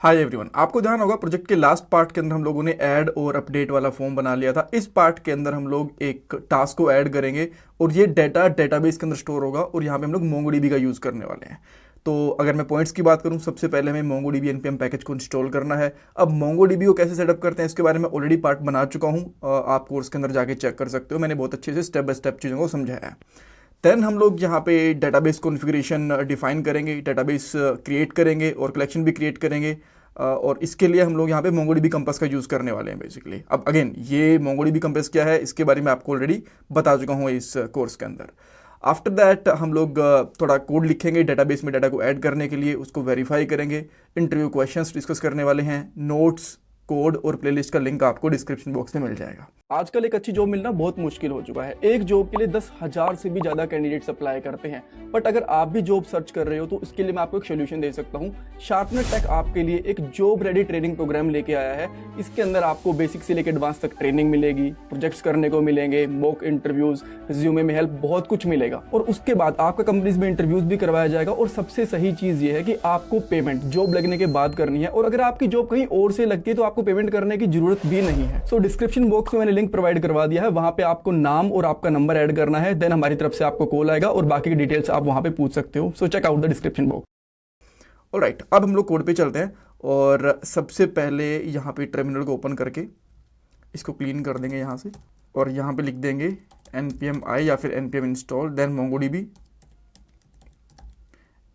Hi everyone, आपको ध्यान होगा प्रोजेक्ट के लास्ट पार्ट के अंदर हम लोगों ने ऐड और अपडेट वाला फॉर्म बना लिया था। इस पार्ट के अंदर हम लोग एक टास्क को ऐड करेंगे और ये डाटा डेटाबेस के अंदर स्टोर होगा और यहाँ पे हम लोग मोंगोडीबी का यूज़ करने वाले हैं। तो अगर मैं पॉइंट्स की बात करूँ, सबसे पहले हमें मोंगोडीबी एनपीएम पैकेज को इंस्टॉल करना है। अब मोंगोडीबी को कैसे सेटअप करते हैं इसके बारे में ऑलरेडी पार्ट बना चुका हूँ, आप कोर्स के अंदर जाके चेक कर सकते हो। मैंने बहुत अच्छे से स्टेप बाय स्टेप चीज़ों को समझाया है। देन हम लोग यहाँ पे डेटाबेस कॉन्फ़िगरेशन डिफाइन करेंगे, डेटाबेस क्रिएट करेंगे और कलेक्शन भी क्रिएट करेंगे। और इसके लिए हम लोग यहाँ पे मोंगोडीबी कंपास का यूज़ करने वाले हैं बेसिकली। अब अगेन ये मोंगोडीबी कंपास क्या है इसके बारे में आपको ऑलरेडी बता चुका हूँ इस कोर्स के अंदर। आफ्टर दैट हम लोग थोड़ा कोड लिखेंगे डेटाबेस में डाटा को ऐड करने के लिए, उसको वेरीफाई करेंगे, इंटरव्यू क्वेश्चंस डिस्कस करने वाले हैं, नोट्स, कोड और प्लेलिस्ट का लिंक आपको डिस्क्रिप्शन बॉक्स में मिल जाएगा। आजकल एक अच्छी जॉब मिलना बहुत मुश्किल हो चुका है। एक जॉब के लिए 10,000 से भी ज्यादा कैंडिडेट्स अप्लाई करते हैं। बट अगर आप भी जॉब सर्च कर रहे हो तो इसके लिए मैं आपको एक सोल्यूशन दे सकता हूँ। शार्पनर टेक आपके लिए एक जॉब रेडी ट्रेनिंग प्रोग्राम लेके आया है। इसके अंदर आपको बेसिक से लेकर एडवांस तक ट्रेनिंग मिलेगी, प्रोजेक्ट्स करने को मिलेंगे, मॉक इंटरव्यूज, रिज्यूमे में हेल्प, बहुत कुछ मिलेगा। और उसके बाद आपका कंपनीज में इंटरव्यूज भी करवाया जाएगा। और सबसे सही चीज ये है कि आपको पेमेंट जॉब लगने के बाद करनी है। और अगर आपकी जॉब कहीं और से लगती है तो आपको पेमेंट करने की जरूरत भी नहीं है। सो डिस्क्रिप्शन बॉक्स में मैंने लिंक प्रोवाइड करवा दिया है, वहां पे आपको नाम और आपका नंबर ऐड करना है। देन हमारी तरफ से आपको कॉल आएगा और बाकी की डिटेल्स आप वहां पे पूछ सकते हो। So check out the description box. Alright, अब हम लोग कोड पे चलते हैं और सबसे पहले यहाँ पे टर्मिनल को ओपन करके इसको क्लीन कर देंगे यहाँ से और यहाँ पे लिख देंगे npm i या फिर npm install then mongodb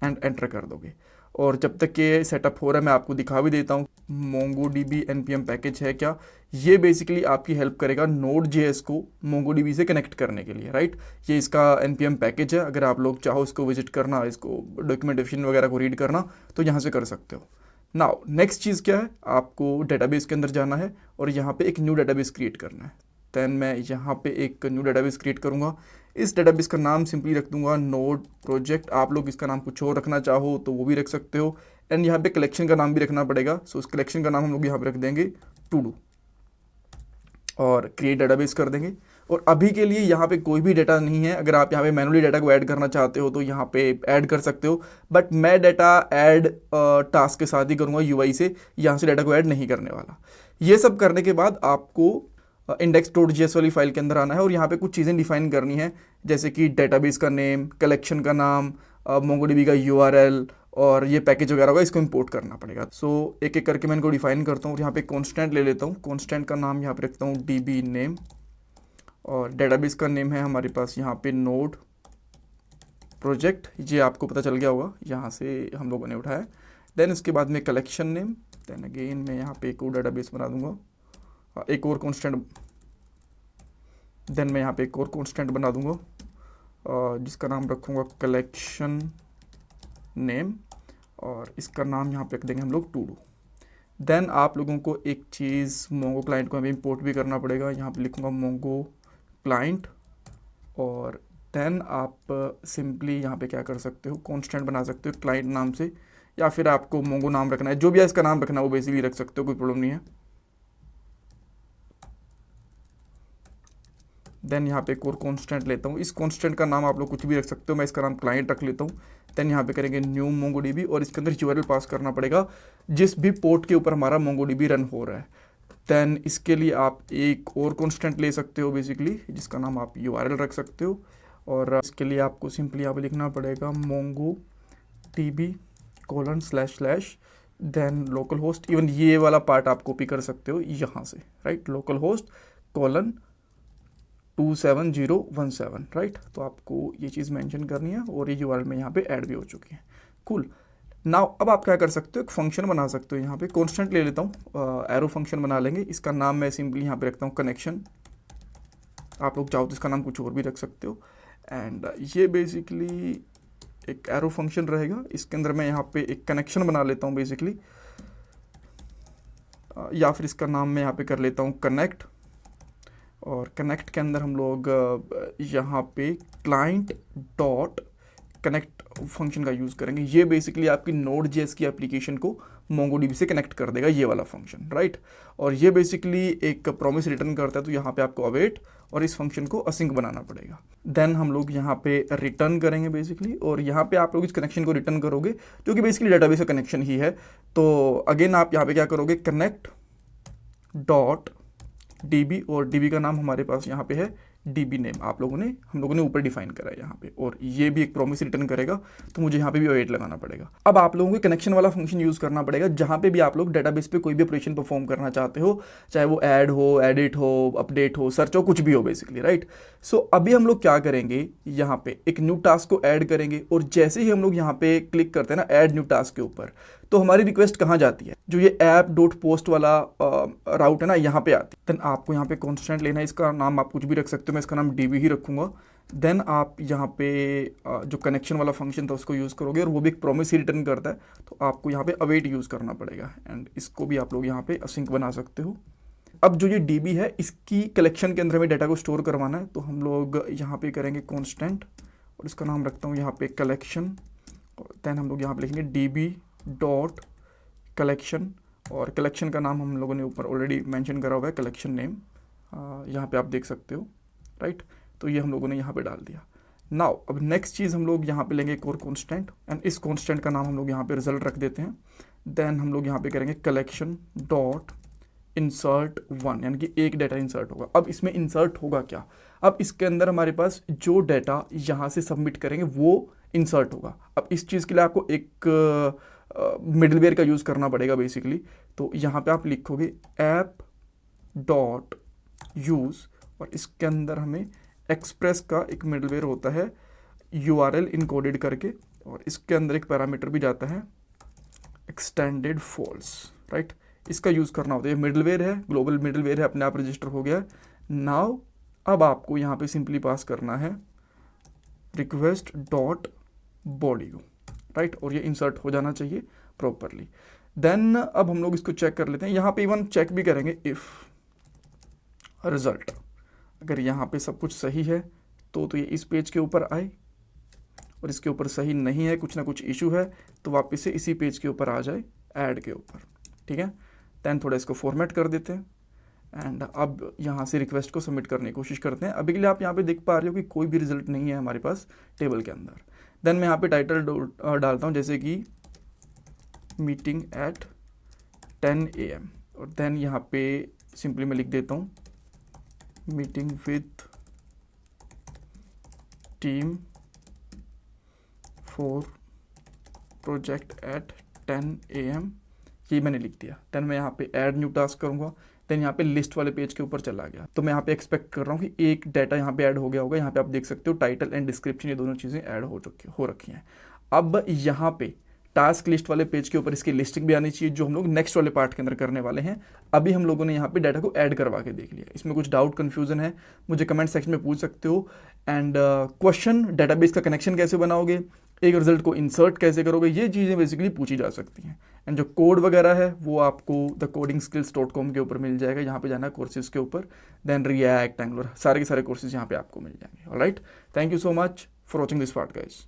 and enter कर दोगे। और जब तक ये सेटअप हो रहा है मैं आपको दिखा भी देता हूँ मोंगोडीबी npm पैकेज है क्या। ये बेसिकली आपकी हेल्प करेगा Node.js को मोंगोडीबी से कनेक्ट करने के लिए, राइट। ये इसका npm पैकेज है। अगर आप लोग चाहो इसको विजिट करना, इसको डॉक्यूमेंटेशन वगैरह को रीड करना तो यहाँ से कर सकते हो। नाउ नेक्स्ट चीज़ क्या है, आपको डेटाबेस के अंदर जाना है और यहाँ पे एक न्यू डेटाबेस क्रिएट करना है। देन मैं यहाँ पे एक न्यू डेटाबेस क्रिएट करूँगा। इस डेटाबेस का नाम सिंपली रख दूंगा नोड प्रोजेक्ट। आप लोग इसका नाम कुछ और रखना चाहो तो वो भी रख सकते हो। एंड यहाँ पे कलेक्शन का नाम भी रखना पड़ेगा। सो उस कलेक्शन का नाम हम लोग यहाँ पे रख देंगे टू डू और क्रिएट डेटाबेस कर देंगे। और अभी के लिए यहाँ पे कोई भी डाटा नहीं है। अगर आप यहाँ पे मैनुअली डाटा को ऐड करना चाहते हो तो यहाँ पे ऐड कर सकते हो, बट मैं डाटा ऐड टास्क के साथ ही करूँगा यूआई से। यहाँ से डाटा को ऐड नहीं करने वाला। ये सब करने के बाद आपको index.js वाली फाइल के अंदर आना है और यहाँ पे कुछ चीज़ें डिफाइन करनी है, जैसे कि डेटाबेस का नेम, कलेक्शन का नाम, मोंगोडीबी का यूआरएल और ये पैकेज वगैरह होगा, इसको इंपोर्ट करना पड़ेगा। सो एक एक करके मैं इनको डिफाइन करता हूँ। यहाँ पे कॉन्स्टेंट ले लेता हूँ। कॉन्स्टेंट का नाम यहाँ पे रखता हूँ db नेम और डेटाबेस का नेम है हमारे पास यहाँ पे नोड प्रोजेक्ट। ये आपको पता चल गया होगा, यहाँ से हम लोगों ने उठाया। देन इसके बाद में कलेक्शन नेम। देन अगेन मैं यहाँ पे एक और डेटाबेस बना दूंगा, एक और कॉन्स्टेंट। देन मैं यहाँ पे एक और कॉन्स्टेंट बना दूंगा जिसका नाम रखूँगा कलेक्शन नेम और इसका नाम यहाँ पे रख देंगे हम लोग टू डू। देन आप लोगों को एक चीज़ मोंगो क्लाइंट को हमें इंपोर्ट भी करना पड़ेगा। यहाँ पे लिखूँगा मोंगो क्लाइंट और देन आप सिंपली यहाँ पे क्या कर सकते हो, कॉन्स्टेंट बना सकते हो क्लाइंट नाम से, या फिर आपको मोंगो नाम रखना है, जो भी है इसका नाम रखना है वो बेसिकली रख सकते हो, कोई प्रॉब्लम नहीं है। देन यहाँ पे एक और कॉन्स्टेंट लेता हूँ। इस कॉन्स्टेंट का नाम आप लोग कुछ भी रख सकते हो, मैं इसका नाम क्लाइंट रख लेता हूँ। देन यहाँ पे करेंगे न्यू मोंगोडीबी और इसके अंदर यूआरएल पास करना पड़ेगा जिस भी पोर्ट के ऊपर हमारा मोंगोडीबी रन हो रहा है। देन इसके लिए आप एक और कॉन्स्टेंट ले सकते हो बेसिकली, जिसका नाम आप यूआरएल रख सकते हो। और इसके लिए आपको सिंपली यहाँ पे लिखना पड़ेगा MongoDB:// then localhost. Even ये वाला पार्ट आप कॉपी कर सकते हो यहाँ से, right, local host colon 27017, right. तो आपको ये चीज़ मेंशन करनी है और ये यूआरएल में यहाँ पे ऐड भी हो चुकी है। कूल। नाउ अब आप क्या कर सकते हो, एक फंक्शन बना सकते हो। यहाँ पे कॉन्स्टेंट ले लेता हूँ, एरो फंक्शन बना लेंगे। इसका नाम मैं सिंपली यहाँ पे रखता हूँ कनेक्शन। आप लोग चाहो तो इसका नाम कुछ और भी रख सकते हो। एंड ये बेसिकली एक एरो फंक्शन रहेगा। इसके अंदर मैं यहाँ पे एक कनेक्शन बना लेता हूँ बेसिकली, या फिर इसका नाम मैं यहाँ पे कर लेता हूँ कनेक्ट। और कनेक्ट के अंदर हम लोग यहाँ पे क्लाइंट डॉट कनेक्ट फंक्शन का यूज़ करेंगे। ये बेसिकली आपकी Node.js की एप्लीकेशन को MongoDB से कनेक्ट कर देगा ये वाला फंक्शन, राइट। और ये बेसिकली एक प्रॉमिस रिटर्न करता है, तो यहाँ पे आपको अवेट और इस फंक्शन को असिंक बनाना पड़ेगा। देन हम लोग यहाँ पे रिटर्न करेंगे बेसिकली, और यहाँ पे आप लोग इस कनेक्शन को रिटर्न करोगे जो कि बेसिकली डेटाबेस का कनेक्शन ही है। तो अगेन आप यहाँ पे क्या करोगे, कनेक्ट डॉट DB, और DB का नाम हमारे पास यहाँ पे है DB नेम, हम लोगों ने ऊपर डिफाइन करा है यहाँ पे, और ये भी एक प्रॉमिस रिटर्न करेगा, तो मुझे यहाँ पे भी अवेट लगाना पड़ेगा। अब आप लोगों को कनेक्शन वाला फंक्शन यूज करना पड़ेगा जहाँ पे भी आप लोग डेटाबेस पे कोई भी ऑपरेशन परफॉर्म करना चाहते हो, चाहे वो ऐड हो, एडिट हो, अपडेट हो, सर्च हो, कुछ भी हो बेसिकली, राइट। सो अभी हम लोग क्या करेंगे, यहाँ पे एक न्यू टास्क को ऐड करेंगे, और जैसे ही हम लोग यहाँ पे क्लिक करते हैं ना ऐड न्यू टास्क के ऊपर, तो हमारी रिक्वेस्ट कहाँ जाती है, जो ये app.post वाला राउट है ना, यहाँ पे आती है। देन आपको यहाँ पे कॉन्स्टेंट लेना है, इसका नाम आप कुछ भी रख सकते हो, मैं इसका नाम DB ही रखूंगा। देन आप यहाँ पे जो कनेक्शन वाला फंक्शन था उसको यूज़ करोगे, और वो भी एक प्रॉमिस ही रिटर्न करता है, तो आपको यहाँ पे अवेट यूज़ करना पड़ेगा, एंड इसको भी आप लोग यहाँ पे असिंक बना सकते हो। अब जो ये DB है, इसकी कलेक्शन के अंदर हमें डाटा को स्टोर करवाना है, तो हम लोग यहाँ पे करेंगे कॉन्स्टेंट, और इसका नाम रखता हूँ यहाँ पे कलेक्शन, और देन हम लोग यहाँ पे लिखेंगे DB डॉट कलेक्शन, और कलेक्शन का नाम हम लोगों ने ऊपर ऑलरेडी मेंशन करा हुआ है, कलेक्शन नेम, यहाँ पे आप देख सकते हो, राइट। तो ये हम लोगों ने यहाँ पे डाल दिया। नाउ अब नेक्स्ट चीज़ हम लोग यहाँ पे लेंगे एक और कॉन्स्टेंट, एंड इस कॉन्स्टेंट का नाम हम लोग यहाँ पे रिजल्ट रख देते हैं। देन हम लोग यहाँ पे करेंगे कलेक्शन डॉट इंसर्ट 1, यानी कि एक डाटा इंसर्ट होगा। अब इसमें इंसर्ट होगा क्या, अब इसके अंदर हमारे पास जो डाटा यहाँ से सबमिट करेंगे वो इंसर्ट होगा। अब इस चीज़ के लिए आपको एक मिडलवेयर का यूज़ करना पड़ेगा बेसिकली, तो यहाँ पे आप लिखोगे ऐप डॉट यूज़, और इसके अंदर हमें एक्सप्रेस का एक मिडलवेयर होता है URL इनकोडेड करके, और इसके अंदर एक पैरामीटर भी जाता है एक्सटेंडेड फॉल्स, राइट। इसका यूज़ करना होता है, ये मिडलवेयर है, ग्लोबल मिडलवेयर है, अपने आप रजिस्टर हो गया है। नाउ अब आपको यहाँ पे सिंपली पास करना है रिक्वेस्ट डॉट बॉडी, राइट, और ये इंसर्ट हो जाना चाहिए प्रॉपरली। देन अब हम लोग इसको चेक कर लेते हैं, यहाँ पे इवन चेक भी करेंगे इफ़ रिजल्ट, अगर यहाँ पे सब कुछ सही है तो ये इस पेज के ऊपर आए, और इसके ऊपर सही नहीं है, कुछ ना कुछ इशू है, तो वापस से इसी पेज के ऊपर आ जाए ऐड के ऊपर, ठीक है। देन थोड़ा इसको फॉर्मेट कर देते हैं, एंड अब यहाँ से रिक्वेस्ट को सबमिट करने की कोशिश करते हैं। अभी के लिए आप यहाँ पे देख पा रहे हो कि कोई भी रिजल्ट नहीं है हमारे पास टेबल के अंदर। देन मैं यहाँ पे टाइटल डालता हूँ, जैसे कि मीटिंग एट 10 AM, और देन यहाँ पे सिंपली मैं लिख देता हूँ meeting with team for project at 10 AM, ये मैंने लिख दिया। देन मैं यहाँ पे ऐड न्यू टास्क करूँगा, देन यहाँ पे लिस्ट वाले पेज के ऊपर चला गया, तो मैं यहाँ पे एक्सपेक्ट कर रहा हूँ कि एक डाटा यहाँ पे ऐड हो गया होगा। यहाँ पे आप देख सकते हो टाइटल एंड डिस्क्रिप्शन, ये दोनों चीज़ें ऐड हो रखी हैं। अब यहाँ पे टास्क लिस्ट वाले पेज के ऊपर इसकी लिस्टिंग भी आनी चाहिए, जो हम लोग नेक्स्ट वाले पार्ट के अंदर करने वाले हैं। अभी हम लोगों ने यहाँ पे डाटा को ऐड करवा के देख लिया, इसमें कुछ डाउट कन्फ्यूजन है मुझे कमेंट सेक्शन में पूछ सकते हो। एंड क्वेश्चन डेटाबेस का कनेक्शन कैसे बनाओगे, एक रिजल्ट को इंसर्ट कैसे करोगे, ये चीज़ें बेसिकली पूछी जा सकती हैं। एंड जो कोड वगैरह है वो आपको thecodingskills.com के ऊपर मिल जाएगा, यहाँ पे जाना है कोर्सेज के ऊपर, देन रिएक्ट, एंगुलर, सारे के सारे कोर्सेज यहाँ पे आपको मिल जाएंगे। Alright, thank you so much for watching this part guys.